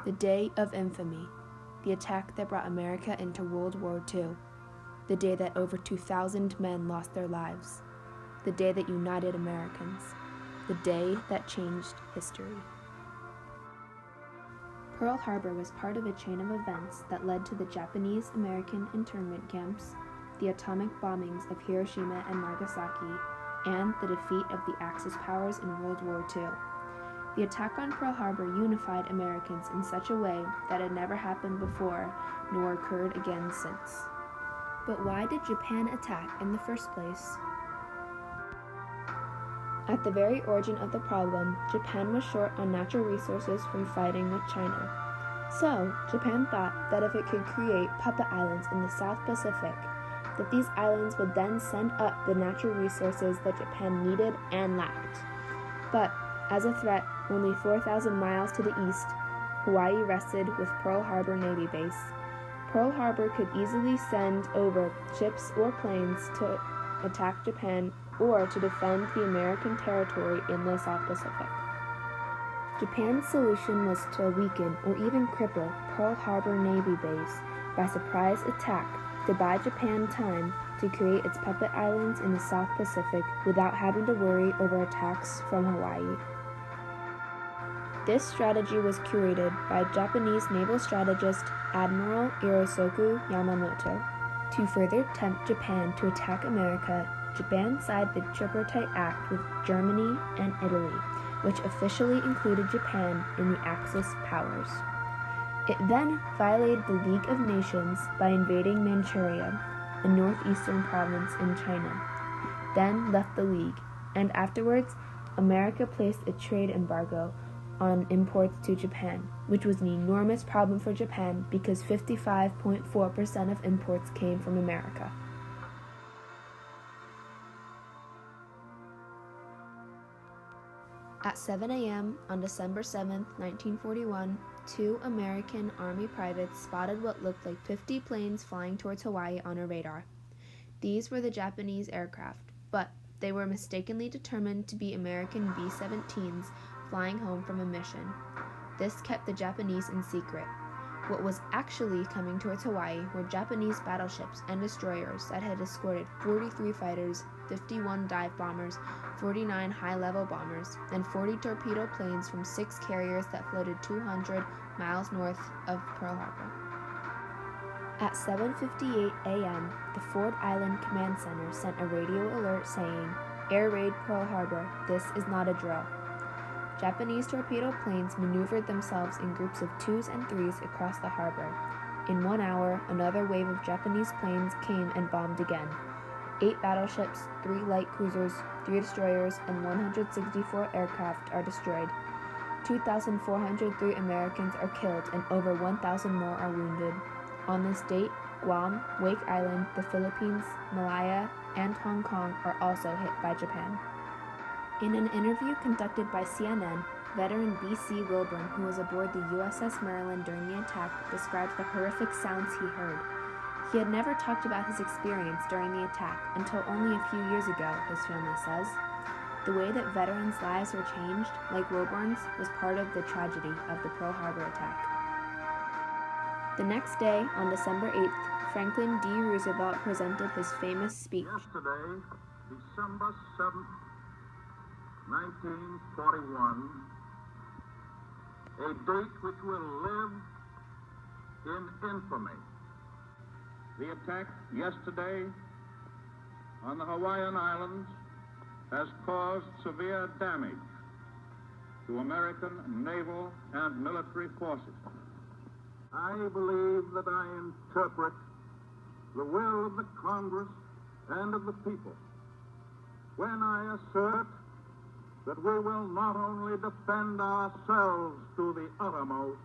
The day of infamy, the attack that brought America into World War II, the day that over 2,000 men lost their lives, the day that united Americans, the day that changed history. Pearl Harbor was part of a chain of events that led to the Japanese-American internment camps, the atomic bombings of Hiroshima and Nagasaki, and the defeat of the Axis powers in World War II. The attack on Pearl Harbor unified Americans in such a way that had never happened before, nor occurred again since. But why did Japan attack in the first place? At the very origin of the problem, Japan was short on natural resources from fighting with China. So, Japan thought that if it could create puppet islands in the South Pacific, that these islands would then send up the natural resources that Japan needed and lacked. But, as a threat, only 4,000 miles to the east, Hawaii rested with Pearl Harbor Navy Base. Pearl Harbor could easily send over ships or planes to attack Japan or to defend the American territory in the South Pacific. Japan's solution was to weaken or even cripple Pearl Harbor Navy Base by surprise attack to buy Japan time to create its puppet islands in the South Pacific without having to worry over attacks from Hawaii. This strategy was curated by Japanese naval strategist Admiral Irisoku Yamamoto. To further tempt Japan to attack America, Japan signed the Tripartite Act with Germany and Italy, which officially included Japan in the Axis powers. It then violated the League of Nations by invading Manchuria, a northeastern province in China, then left the League, and afterwards, America placed a trade embargo on imports to Japan, which was an enormous problem for Japan because 55.4% of imports came from America. At 7 a.m. on December 7, 1941, 2 American Army privates spotted what looked like 50 planes flying towards Hawaii on a radar. These were the Japanese aircraft, but they were mistakenly determined to be American B-17s flying home from a mission. This kept the Japanese in secret. What was actually coming towards Hawaii were Japanese battleships and destroyers that had escorted 43 fighters, 51 dive bombers, 49 high-level bombers, and 40 torpedo planes from 6 carriers that floated 200 miles north of Pearl Harbor. At 7:58 a.m., the Ford Island Command Center sent a radio alert saying, "Air raid Pearl Harbor, this is not a drill." Japanese torpedo planes maneuvered themselves in groups of 2s and 3s across the harbor. In 1 hour, another wave of Japanese planes came and bombed again. 8 battleships, 3 light cruisers, 3 destroyers, and 164 aircraft are destroyed. 2,403 Americans are killed and over 1,000 more are wounded. On this date, Guam, Wake Island, the Philippines, Malaya, and Hong Kong are also hit by Japan. In an interview conducted by CNN, veteran B.C. Wilburn, who was aboard the USS Maryland during the attack, described the horrific sounds he heard. He had never talked about his experience during the attack until only a few years ago, his family says. The way that veterans' lives were changed, like Wilburn's, was part of the tragedy of the Pearl Harbor attack. The next day, on December 8th, Franklin D. Roosevelt presented his famous speech. Yesterday, December 7th, 1941, a date which will live in infamy. The attack yesterday on the Hawaiian Islands has caused severe damage to American naval and military forces. I believe that I interpret the will of the Congress and of the people when I assert that we will not only defend ourselves to the uttermost,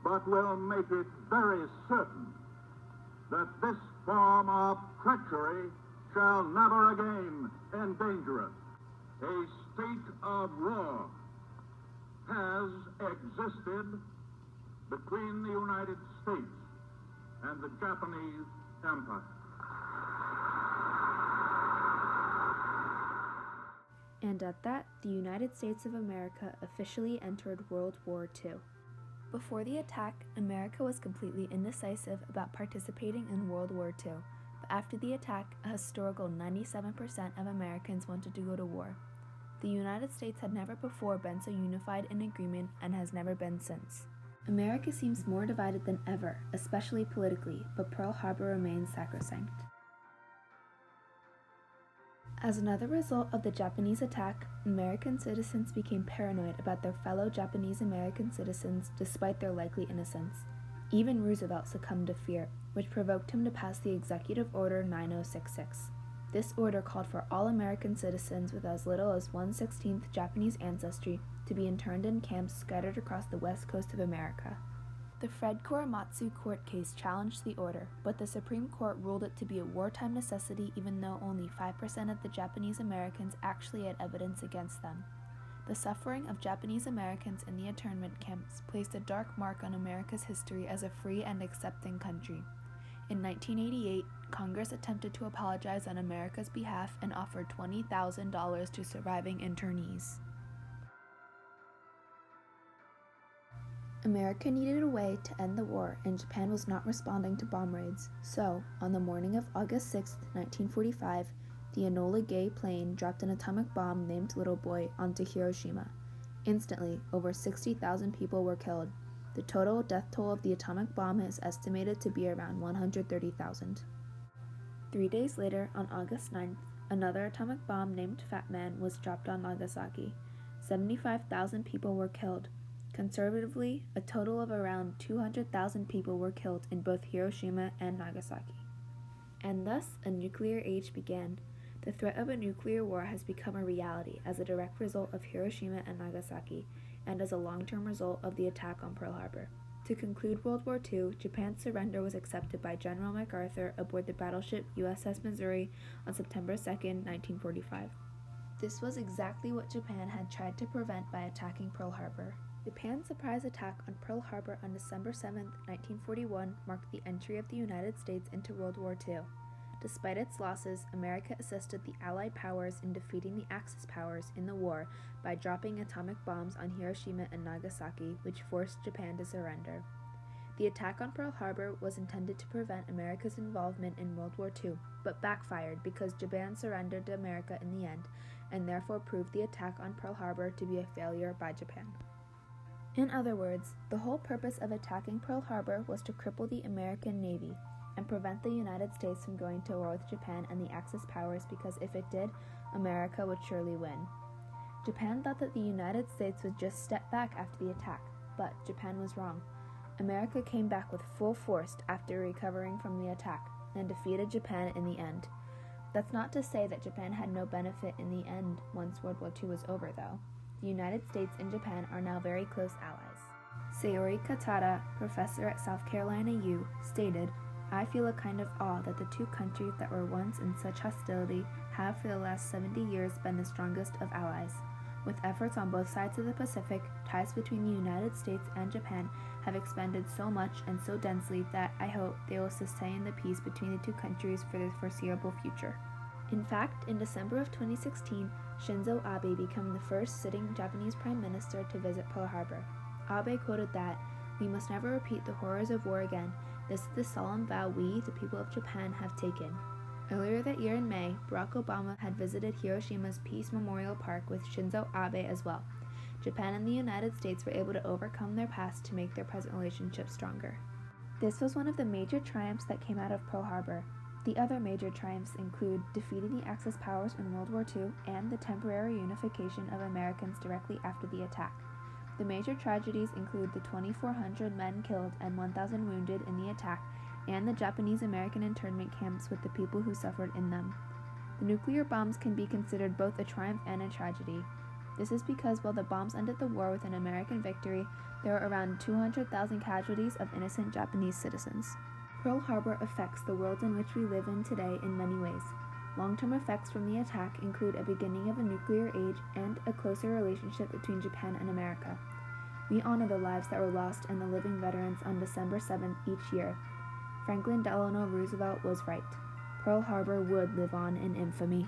but will make it very certain that this form of treachery shall never again endanger us. A state of war has existed between the United States and the Japanese Empire. And at that, the United States of America officially entered World War II. Before the attack, America was completely indecisive about participating in World War II, but after the attack, a historical 97% of Americans wanted to go to war. The United States had never before been so unified in agreement and has never been since. America seems more divided than ever, especially politically, but Pearl Harbor remains sacrosanct. As another result of the Japanese attack, American citizens became paranoid about their fellow Japanese American citizens despite their likely innocence. Even Roosevelt succumbed to fear, which provoked him to pass the Executive Order 9066. This order called for all American citizens with as little as 1/16th Japanese ancestry to be interned in camps scattered across the west coast of America. The Fred Korematsu court case challenged the order, but the Supreme Court ruled it to be a wartime necessity even though only 5% of the Japanese Americans actually had evidence against them. The suffering of Japanese Americans in the internment camps placed a dark mark on America's history as a free and accepting country. In 1988, Congress attempted to apologize on America's behalf and offered $20,000 to surviving internees. America needed a way to end the war, and Japan was not responding to bomb raids. So, on the morning of August 6, 1945, the Enola Gay plane dropped an atomic bomb named Little Boy onto Hiroshima. Instantly, over 60,000 people were killed. The total death toll of the atomic bomb is estimated to be around 130,000. 3 days later, on August 9th, another atomic bomb named Fat Man was dropped on Nagasaki. 75,000 people were killed. Conservatively, a total of around 200,000 people were killed in both Hiroshima and Nagasaki. And thus, a nuclear age began. The threat of a nuclear war has become a reality as a direct result of Hiroshima and Nagasaki, and as a long-term result of the attack on Pearl Harbor. To conclude World War II, Japan's surrender was accepted by General MacArthur aboard the battleship USS Missouri on September 2, 1945. This was exactly what Japan had tried to prevent by attacking Pearl Harbor. Japan's surprise attack on Pearl Harbor on December 7, 1941 marked the entry of the United States into World War II. Despite its losses, America assisted the Allied powers in defeating the Axis powers in the war by dropping atomic bombs on Hiroshima and Nagasaki, which forced Japan to surrender. The attack on Pearl Harbor was intended to prevent America's involvement in World War II, but backfired because Japan surrendered to America in the end, and therefore proved the attack on Pearl Harbor to be a failure by Japan. In other words, the whole purpose of attacking Pearl Harbor was to cripple the American Navy and prevent the United States from going to war with Japan and the Axis powers, because if it did, America would surely win. Japan thought that the United States would just step back after the attack, but Japan was wrong. America came back with full force after recovering from the attack and defeated Japan in the end. That's not to say that Japan had no benefit in the end once World War II was over, though. The United States and Japan are now very close allies. Sayori Katada, professor at South Carolina U, stated, "I feel a kind of awe that the two countries that were once in such hostility have for the last 70 years been the strongest of allies. With efforts on both sides of the Pacific, ties between the United States and Japan have expanded so much and so densely that I hope they will sustain the peace between the two countries for the foreseeable future." In fact, in December of 2016, Shinzo Abe became the first sitting Japanese prime minister to visit Pearl Harbor. Abe quoted that, "We must never repeat the horrors of war again. This is the solemn vow we, the people of Japan, have taken." Earlier that year in May, Barack Obama had visited Hiroshima's Peace Memorial Park with Shinzo Abe as well. Japan and the United States were able to overcome their past to make their present relationship stronger. This was one of the major triumphs that came out of Pearl Harbor. The other major triumphs include defeating the Axis powers in World War II and the temporary unification of Americans directly after the attack. The major tragedies include the 2,400 men killed and 1,000 wounded in the attack, and the Japanese-American internment camps with the people who suffered in them. The nuclear bombs can be considered both a triumph and a tragedy. This is because while the bombs ended the war with an American victory, there were around 200,000 casualties of innocent Japanese citizens. Pearl Harbor affects the world in which we live in today in many ways. Long-term effects from the attack include a beginning of a nuclear age and a closer relationship between Japan and America. We honor the lives that were lost and the living veterans on December 7th each year. Franklin Delano Roosevelt was right. Pearl Harbor would live on in infamy.